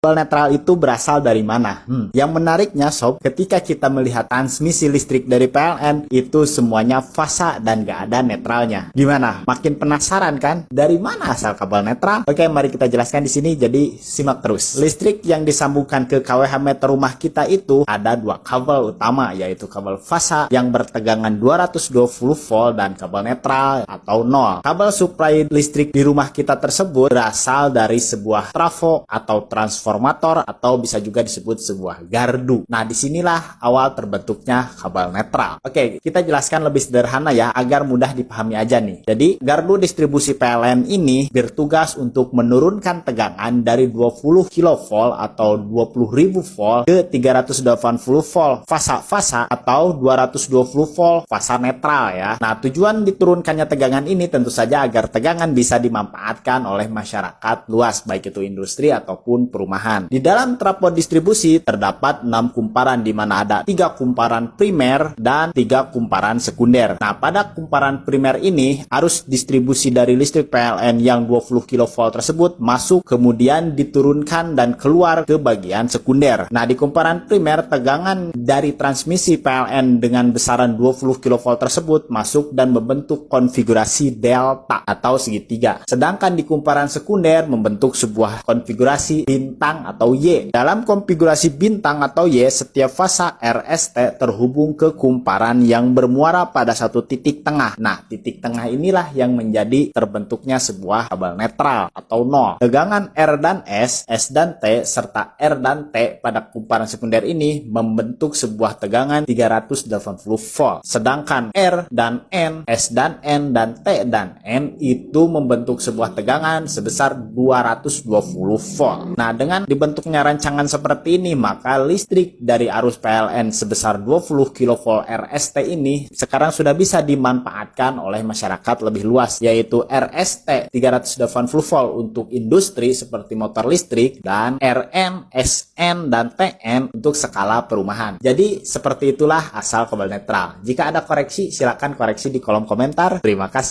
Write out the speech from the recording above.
Kabel netral itu berasal dari mana? Yang menariknya sob, ketika kita melihat transmisi listrik dari PLN, itu semuanya fasa dan gak ada netralnya. Gimana? Makin penasaran kan? Dari mana asal kabel netral? Oke, mari kita jelaskan di sini, jadi simak terus. Listrik yang disambungkan ke kWh meter rumah kita itu ada dua kabel utama, yaitu kabel fasa yang bertegangan 220 volt dan kabel netral atau nol. Kabel suplai listrik di rumah kita tersebut berasal dari sebuah trafo atau transformator atau bisa juga disebut sebuah gardu. Nah, disinilah awal terbentuknya kabel netral. Oke, kita jelaskan lebih sederhana ya, agar mudah dipahami aja nih. Jadi, gardu distribusi PLN ini bertugas untuk menurunkan tegangan dari 20 kV atau 20.000 volt ke 380 volt fasa atau 220 volt fasa netral ya. Nah, tujuan diturunkannya tegangan ini tentu saja agar tegangan bisa dimanfaatkan oleh masyarakat luas, baik itu industri ataupun perumahan. Di dalam trafo distribusi terdapat 6 kumparan, di mana ada 3 kumparan primer dan 3 kumparan sekunder. Nah, pada kumparan primer ini arus distribusi dari listrik PLN yang 20 kV tersebut masuk kemudian diturunkan dan keluar ke bagian sekunder. Nah, di kumparan primer tegangan dari transmisi PLN dengan besaran 20 kV tersebut masuk dan membentuk konfigurasi delta atau segitiga. Sedangkan di kumparan sekunder membentuk sebuah konfigurasi bintang atau Y. Dalam konfigurasi bintang atau Y, setiap fasa RST terhubung ke kumparan yang bermuara pada satu titik tengah. Nah, titik tengah inilah yang menjadi terbentuknya sebuah kabel netral atau nol. Tegangan R dan S dan T, serta R dan T pada kumparan sekunder ini membentuk sebuah tegangan 380 volt. Sedangkan R dan N, S dan N, dan T dan N itu membentuk sebuah tegangan sebesar 220 volt. Nah, dengan dibentuknya rancangan seperti ini, maka listrik dari arus PLN sebesar 20 kV RST ini sekarang sudah bisa dimanfaatkan oleh masyarakat lebih luas, yaitu RST 380 volt untuk industri seperti motor listrik, dan RN, SN, dan TN untuk skala perumahan. Jadi seperti itulah asal kabel netral. Jika ada koreksi, silakan koreksi di kolom komentar. Terima kasih.